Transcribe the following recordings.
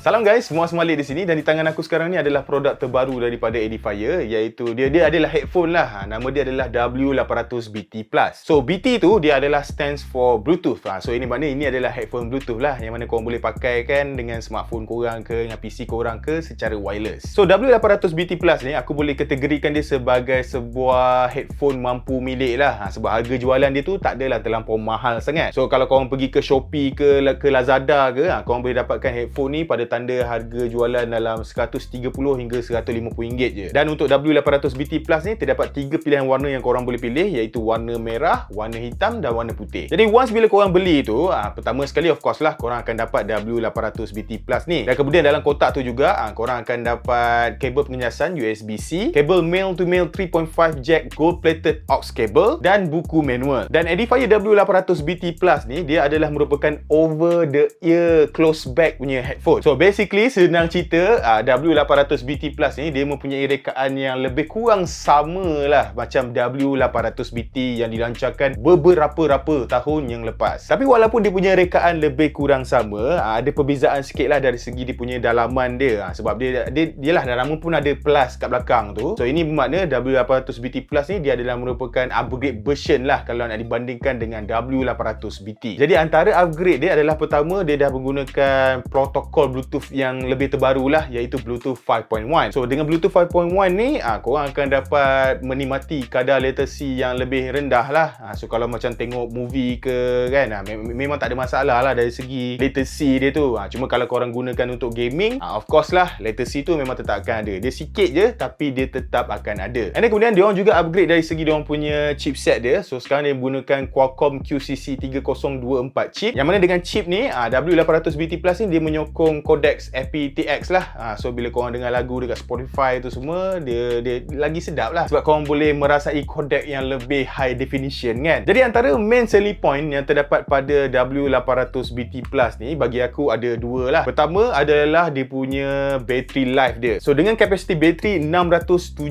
Salam guys, Muaz Malik di sini dan di tangan aku sekarang ni adalah produk terbaru daripada Edifier, iaitu dia adalah headphone lah. Nama dia adalah W800 BT Plus. So BT tu dia adalah stands for Bluetooth. So ini maknanya ini adalah headphone Bluetooth lah yang mana korang boleh pakai kan dengan smartphone korang ke, dengan PC korang ke secara wireless. So W800 BT Plus ni aku boleh kategorikan dia sebagai sebuah headphone mampu milik lah. Sebab harga jualan dia tu tak adalah terlampau mahal sangat. So kalau korang pergi ke Shopee ke Lazada ke, korang boleh dapatkan headphone ni pada tanda harga jualan dalam RM130 hingga RM150 je. Dan untuk W800 BT Plus ni terdapat 3 pilihan warna yang korang boleh pilih, iaitu warna merah, warna hitam dan warna putih. Jadi once bila korang beli tu, pertama sekali of course lah korang akan dapat W800 BT Plus ni. Dan kemudian dalam kotak tu juga korang akan dapat kabel pengecasan USB-C, kabel male to male 3.5 jack gold plated aux cable dan buku manual. Dan Edifier W800 BT Plus ni dia adalah merupakan over the ear close back punya headphone. So basically senang cerita, W800 BT Plus ni dia mempunyai rekaan yang lebih kurang sama lah macam W800 BT yang dilancarkan beberapa tahun yang lepas. Tapi walaupun dia punya rekaan lebih kurang sama, ada perbezaan sikit lah dari segi dia punya dalaman dia. Sebab dia lah dalaman pun ada plus kat belakang tu. So ini bermakna W800 BT Plus ni dia adalah merupakan upgrade version lah kalau nak dibandingkan dengan W800 BT. Jadi antara upgrade dia adalah pertama, dia dah menggunakan protokol Bluetooth yang lebih terbaru lah, iaitu Bluetooth 5.1. So dengan Bluetooth 5.1 ni korang akan dapat menikmati kadar latency yang lebih rendah lah. So kalau macam tengok movie ke kan, memang tak ada masalah lah dari segi latency dia tu. Cuma kalau korang gunakan untuk gaming, of course lah latency tu memang tetap akan ada. Dia sikit je tapi dia tetap akan ada. And then kemudian diorang juga upgrade dari segi diorang punya chipset dia. So sekarang dia menggunakan Qualcomm QCC3024 chip, yang mana dengan chip ni W800 BT Plus ni dia menyokong codecs aptX lah. So bila korang dengar lagu dekat Spotify tu semua, dia lagi sedap lah sebab korang boleh merasai codec yang lebih high definition kan. Jadi antara main selling point yang terdapat pada W800 BT Plus ni bagi aku ada dua lah. Pertama adalah dia punya battery life dia. So dengan kapasiti bateri 670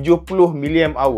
mAh,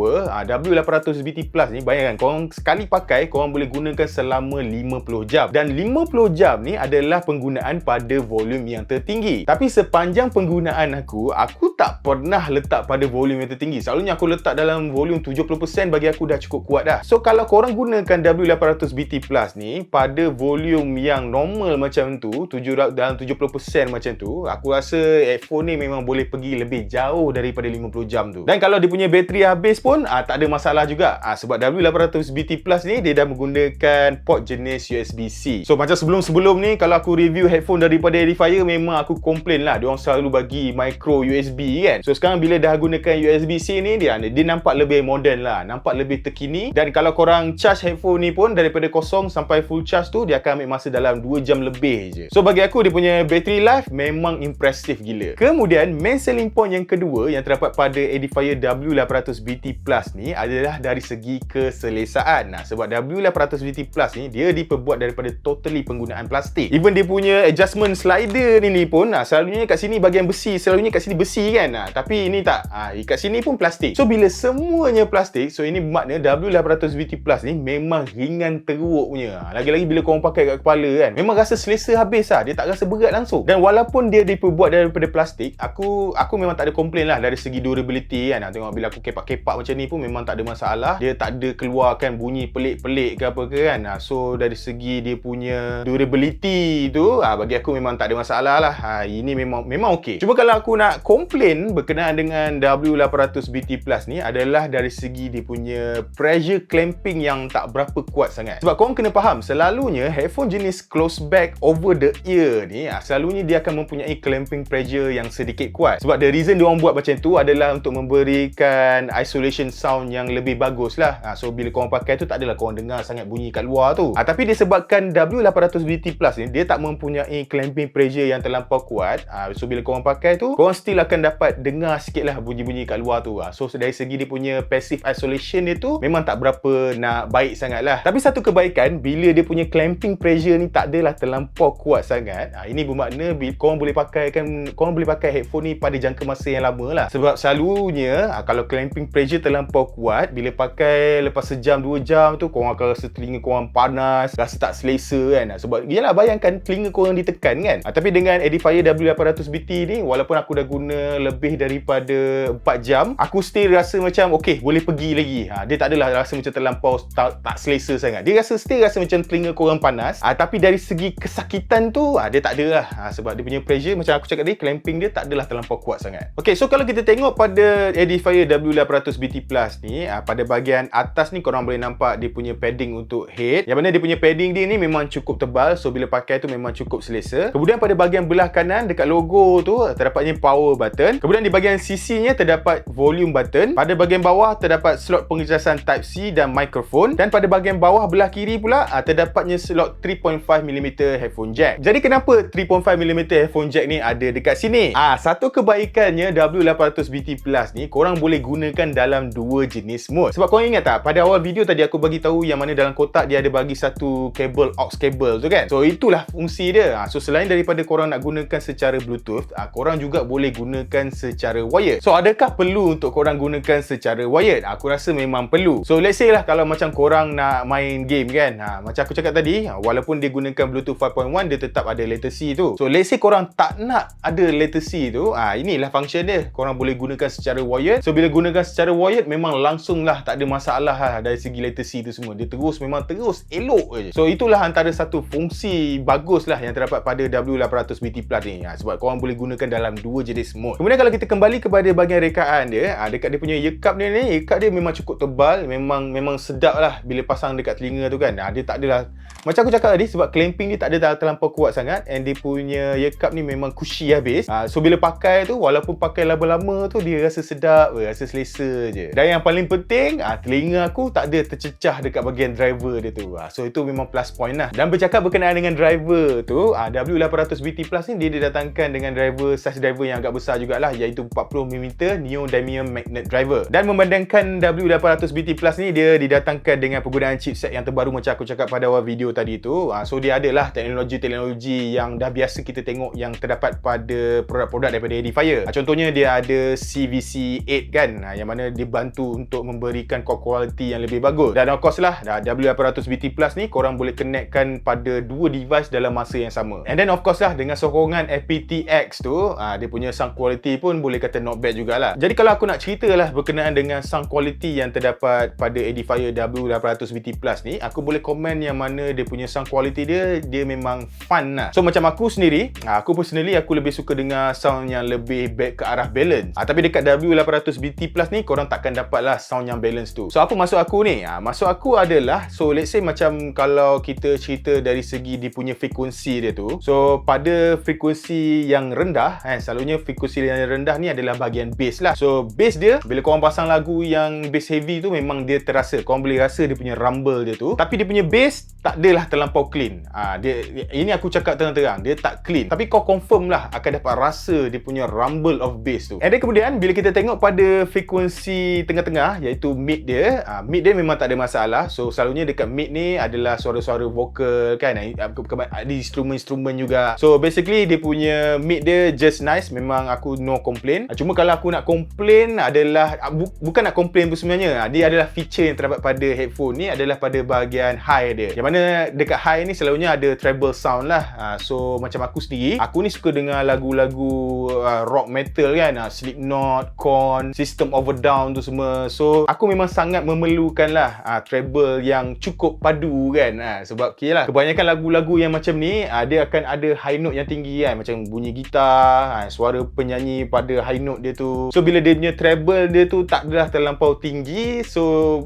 W800 BT Plus ni bayangkan korang sekali pakai korang boleh gunakan selama 50 jam. Dan 50 jam ni adalah penggunaan pada volume yang tertinggi. Tapi sepanjang penggunaan aku tak pernah letak pada volume yang tertinggi. Selalunya aku letak dalam volume 70% bagi aku dah cukup kuat dah. So kalau korang gunakan W800 BT Plus ni pada volume yang normal macam tu, dalam 70% macam tu, aku rasa headphone ni memang boleh pergi lebih jauh daripada 50 jam tu. Dan kalau dia punya bateri habis pun tak ada masalah juga. Sebab W800 BT Plus ni dia dah menggunakan port jenis USB-C. So macam sebelum ni kalau aku review headphone daripada Edifier, memang aku komplain lah diorang selalu bagi micro USB kan. So sekarang bila dah gunakan USB-C ni, dia nampak lebih modern lah, nampak lebih terkini. Dan kalau korang charge headphone ni pun daripada kosong sampai full charge tu dia akan ambil masa dalam 2 jam lebih je. So bagi aku dia punya battery life memang impressive gila. Kemudian main selling point yang kedua yang terdapat pada Edifier W800 BT Plus ni adalah dari segi keselesaan. Sebab W800 BT Plus ni dia diperbuat daripada totally penggunaan plastik. Even dia punya adjustment slider ni pun selalunya kat sini bahagian besi, selalunya kat sini besi kan. Tapi ini tak. Kat sini pun plastik. So bila semuanya plastik, so ini bermakna W800 BT Plus ni memang ringan teruk punya. Lagi-lagi bila korang pakai kat kepala kan, memang rasa selesa habis lah. Dia tak rasa berat langsung. Dan walaupun dia diperbuat daripada plastik, aku memang tak ada komplain lah dari segi durability kan. Tengok bila aku kepak-kepak macam ni pun memang tak ada masalah. Dia tak ada keluarkan bunyi pelik-pelik ke apa ke kan. So dari segi dia punya durability tu, bagi aku memang tak ada masalah lah. Ini memang okey. Cuma kalau aku nak komplain berkenaan dengan W800 BT Plus ni adalah dari segi dia punya pressure clamping yang tak berapa kuat sangat. Sebab korang kena faham, selalunya headphone jenis close back over the ear ni selalunya dia akan mempunyai clamping pressure yang sedikit kuat. Sebab the reason diorang buat macam tu adalah untuk memberikan isolation sound yang lebih bagus lah. So bila korang pakai tu tak adalah korang dengar sangat bunyi kat luar tu. Tapi disebabkan W800 BT Plus ni dia tak mempunyai clamping pressure yang terlampau kuat, so bila korang pakai tu korang still akan dapat dengar sikit lah bunyi-bunyi kat luar tu. So dari segi dia punya passive isolation dia tu memang tak berapa nak baik sangat lah. Tapi satu kebaikan, bila dia punya clamping pressure ni tak adalah terlampau kuat sangat, ini bermakna korang boleh pakai headphone ni pada jangka masa yang lama lah. Sebab selalunya kalau clamping pressure terlampau kuat, bila pakai lepas sejam 2 jam tu korang akan rasa telinga korang panas, rasa tak selesa kan. Sebab yelah bayangkan telinga korang ditekan kan. Tapi dengan Edifier Edifier W800BT ni, walaupun aku dah guna lebih daripada 4 jam, aku still rasa macam okay, boleh pergi lagi. Dia tak adalah rasa macam terlampau tak selesa sangat. Dia still rasa macam telinga korang panas. Tapi dari segi kesakitan tu, dia tak ada lah. Sebab dia punya pressure, macam aku cakap tadi, clamping dia tak adalah terlampau kuat sangat. Okay, so kalau kita tengok pada Edifier W800BT Plus ni, pada bahagian atas ni korang boleh nampak dia punya padding untuk head. Yang mana dia punya padding dia ni memang cukup tebal. So bila pakai tu memang cukup selesa. Kemudian pada bahagian belah kanan dekat logo tu terdapatnya power button. Kemudian di bahagian sisinya terdapat volume button. Pada bahagian bawah terdapat slot pengecasan Type-C dan mikrofon. Dan pada bahagian bawah belah kiri pula terdapatnya slot 3.5mm headphone jack. Jadi kenapa 3.5mm headphone jack ni ada dekat sini? Satu kebaikannya W800BT Plus ni korang boleh gunakan dalam dua jenis mode. Sebab korang ingat tak, pada awal video tadi aku bagi tahu yang mana dalam kotak dia ada bagi satu kabel aux cable tu kan. So itulah fungsi dia. So selain daripada korang nak gunakan secara Bluetooth, korang juga boleh gunakan secara wired. So adakah perlu untuk korang gunakan secara wired? Aku rasa memang perlu. So let's say lah kalau macam korang nak main game kan, macam aku cakap tadi, walaupun dia gunakan Bluetooth 5.1, dia tetap ada latency tu. So let's say korang tak nak ada latency tu, inilah function dia. Korang boleh gunakan secara wired. So bila gunakan secara wired, memang langsung lah, tak ada masalah lah dari segi latency tu semua. Dia memang terus elok je. So itulah antara satu fungsi bagus lah yang terdapat pada W800BT Plus ni. Sebab korang boleh gunakan dalam dua jenis mode. Kemudian kalau kita kembali kepada bahagian rekaan dia, dekat dia punya earcup dia ni, earcup dia memang cukup tebal. Memang sedap lah bila pasang dekat telinga tu kan. Dia tak adalah, macam aku cakap tadi, sebab clamping dia tak ada terlampau kuat sangat. And dia punya earcup ni memang cushy habis. So bila pakai tu, walaupun pakai lama-lama tu, dia rasa sedap, rasa selesa je. Dan yang paling penting, telinga aku tak ada tercecah dekat bahagian driver dia tu. So itu memang plus point lah. Dan bercakap berkenaan dengan driver tu, W800BT Plus ni dia didatangkan dengan size driver yang agak besar jugalah, iaitu 40mm neodymium magnet driver. Dan membandingkan W800BT Plus ni, dia didatangkan dengan penggunaan chipset yang terbaru macam aku cakap pada awal video tadi tu. So dia adalah teknologi yang dah biasa kita tengok yang terdapat pada produk-produk daripada Edifier. Contohnya dia ada CVC8 kan, yang mana dia bantu untuk memberikan quality yang lebih bagus. Dan of course lah, W800BT Plus ni korang boleh connectkan pada dua device dalam masa yang sama. And then of course lah, dengan sokongan aptX tu, dia punya sound quality pun boleh kata not bad jugalah. Jadi kalau aku nak cerita lah berkenaan dengan sound quality yang terdapat pada Edifier W800BT Plus ni, aku boleh komen yang mana dia punya sound quality dia memang fun lah. So macam aku sendiri, aku lebih suka dengar sound yang lebih back ke arah balance. Tapi dekat W800BT Plus ni, korang takkan dapat lah sound yang balance tu. So apa maksud aku ni? Maksud aku adalah, so let's say macam kalau kita cerita dari segi dia punya frekuensi dia tu. So pada frekuensi yang rendah, selalunya frekuensi yang rendah ni adalah bahagian bass lah. So bass dia, bila korang pasang lagu yang bass heavy tu, memang dia terasa. Korang boleh rasa dia punya rumble dia tu. Tapi dia punya bass tak adalah terlampau clean. Ini aku cakap terang-terang, dia tak clean. Tapi kau confirm lah akan dapat rasa dia punya rumble of bass tu. And then kemudian bila kita tengok pada frekuensi tengah-tengah, iaitu mid dia, mid dia memang tak ada masalah. So selalunya dekat mid ni adalah suara-suara vokal kan, ada instrumen-instrumen juga. So basically dia punya mid dia just nice. Memang aku no complain. Cuma kalau aku nak complain adalah, bukan nak complain pun sebenarnya, dia adalah feature yang terdapat pada headphone ni adalah pada bahagian high dia, yang mana dekat high ni selalunya ada treble sound lah. So macam aku sendiri, aku ni suka dengar lagu-lagu rock metal kan, Slipknot, Korn, System of a Down tu semua. So aku memang sangat memerlukan lah treble yang cukup padu kan. Sebab lah, kebanyakan lagu-lagu yang macam ni, dia akan ada high note yang tinggi kan, macam bunyi gitar, suara penyanyi pada high note dia tu. So bila dia punya treble dia tu tak adalah terlampau tinggi, so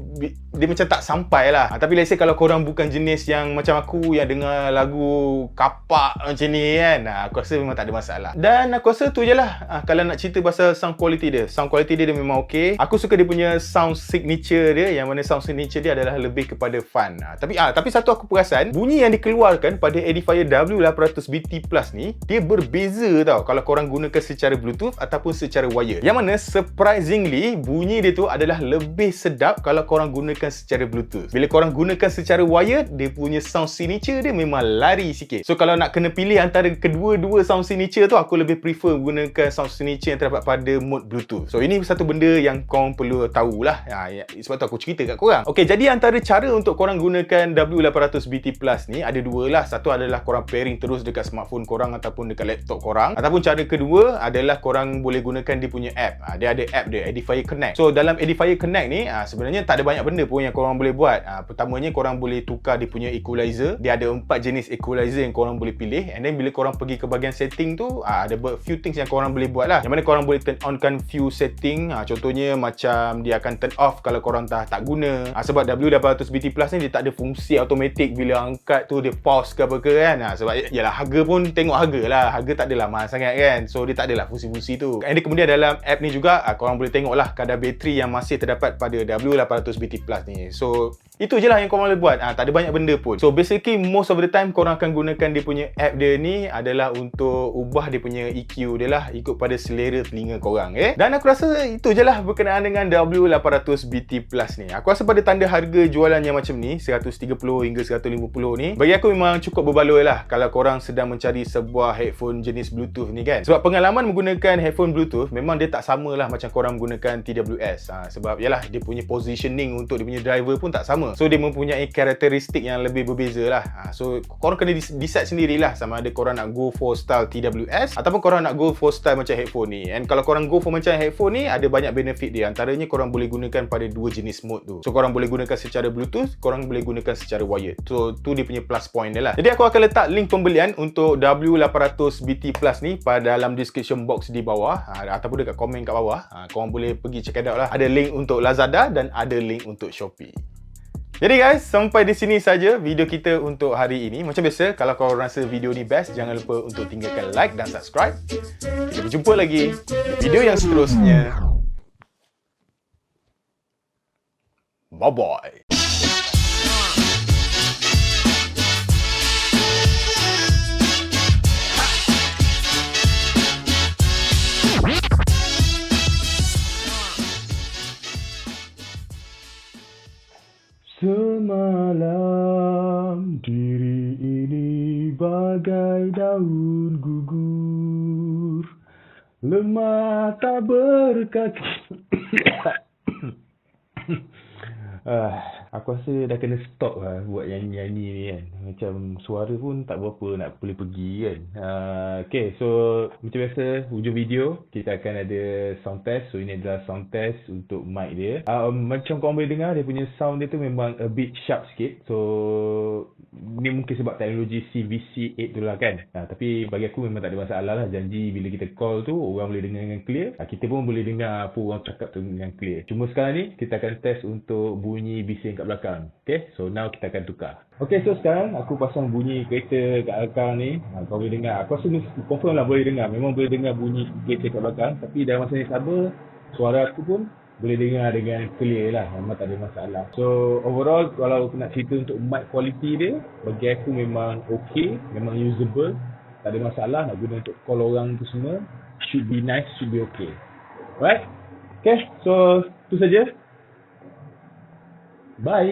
dia macam tak sampai lah. Tapi let's say kalau korang bukan jenis yang macam aku, yang dengar lagu kapak macam ni kan, aku rasa memang tak ada masalah. Dan aku rasa tu je lah. Kalau nak cerita pasal sound quality dia, dia memang ok. Aku suka dia punya sound signature dia, yang mana sound signature dia adalah lebih kepada fun. Tapi satu aku perasan, bunyi yang dikeluarkan pada Edifier W800BT Plus ni, dia berbeza tau kalau korang gunakan secara Bluetooth ataupun secara wire. Yang mana surprisingly, bunyi dia tu adalah lebih sedap kalau korang gunakan gunakan secara Bluetooth. Bila korang gunakan secara wired, dia punya sound signature dia memang lari sikit. So kalau nak kena pilih antara kedua-dua sound signature tu, aku lebih prefer gunakan sound signature yang terdapat pada mode Bluetooth. So ini satu benda yang korang perlu tahulah. Sebab tu aku cerita kat korang. Okay, jadi antara cara untuk korang gunakan W800BT Plus ni ada dua lah. Satu adalah korang pairing terus dekat smartphone korang ataupun dekat laptop korang. Ataupun cara kedua adalah korang boleh gunakan dia punya app. Dia ada app dia, Edifier Connect. So dalam Edifier Connect ni sebenarnya tak ada banyak benda pun yang korang boleh buat. Pertamanya korang boleh tukar dia punya equalizer. Dia ada 4 jenis equalizer yang korang boleh pilih. And then bila korang pergi ke bahagian setting tu, ada few things yang korang boleh buat lah. Yang mana korang boleh turn on kan few setting. Contohnya macam dia akan turn off kalau korang tak guna. Sebab W800BT Plus ni dia tak ada fungsi automatik bila angkat tu dia pause ke apa ke kan. Sebab yalah, harga pun tengok harga lah. Harga tak adalah mahal sangat kan. So dia tak adalah fungsi-fungsi tu. And then kemudian dalam app ni juga korang boleh tengok lah kadar bateri yang masih terdapat pada W800BT Plus ni. So itu je lah yang korang boleh buat. Tak ada banyak benda pun. So basically most of the time korang akan gunakan dia punya app dia ni adalah untuk ubah dia punya EQ dia lah, ikut pada selera telinga korang. Dan aku rasa itu je lah berkenaan dengan W800BT Plus ni. Aku rasa pada tanda harga jualan yang macam ni 130 hingga 150 ni, bagi aku memang cukup berbaloi lah kalau korang sedang mencari sebuah headphone jenis Bluetooth ni kan. Sebab pengalaman menggunakan headphone Bluetooth memang dia tak sama lah macam korang menggunakan TWS. Sebab yalah, dia punya positioning untuk dia punya driver pun tak sama. So dia mempunyai karakteristik yang lebih berbeza lah. So korang kena decide sendirilah sama ada korang nak go for style TWS ataupun korang nak go for style macam headphone ni. And kalau korang go for macam headphone ni, ada banyak benefit dia. Antaranya korang boleh gunakan pada dua jenis mode tu. So korang boleh gunakan secara Bluetooth, korang boleh gunakan secara wired. So tu dia punya plus point dia lah. Jadi aku akan letak link pembelian untuk W800BT Plus ni pada dalam description box di bawah ataupun dekat komen kat bawah. Korang boleh pergi check it out lah. Ada link untuk Lazada dan ada link untuk Shopee. Jadi guys, sampai di sini saja video kita untuk hari ini. Macam biasa, kalau korang rasa video ni best, jangan lupa untuk tinggalkan like dan subscribe. Kita berjumpa lagi di video yang seterusnya. Bye-bye. Semalam diri ini bagai daun gugur, lemah tak berkaki. Aku rasa dah kena stop lah buat nyanyi-nyanyi ni kan. Macam suara pun tak berapa nak boleh pergi kan. Okay, so macam biasa hujung video kita akan ada sound test. So ini adalah sound test untuk mic dia. Macam korang boleh dengar, dia punya sound dia tu memang a bit sharp sikit. So ni mungkin sebab teknologi CVC8 tu lah kan. Tapi bagi aku memang tak ada masalah lah. Janji bila kita call tu orang boleh dengar dengan clear. Kita pun boleh dengar apa orang cakap tu dengan clear. Cuma sekarang ni kita akan test untuk bunyi bising kat belakang. Okay, so now kita akan tukar. Okay, so sekarang aku pasang bunyi kereta kat belakang ni. Kau boleh dengar. Aku rasa confirm lah boleh dengar. Memang boleh dengar bunyi kereta kat belakang. Tapi dalam masa yang sama, suara aku pun boleh dengar dengan clear lah. Memang tak ada masalah. So overall, kalau aku nak cerita untuk mic quality dia, bagi aku memang okay. Memang usable. Tak ada masalah. Nak guna untuk call orang tu semua, should be nice, should be okay. Alright? Okay, so itu saja. Bye.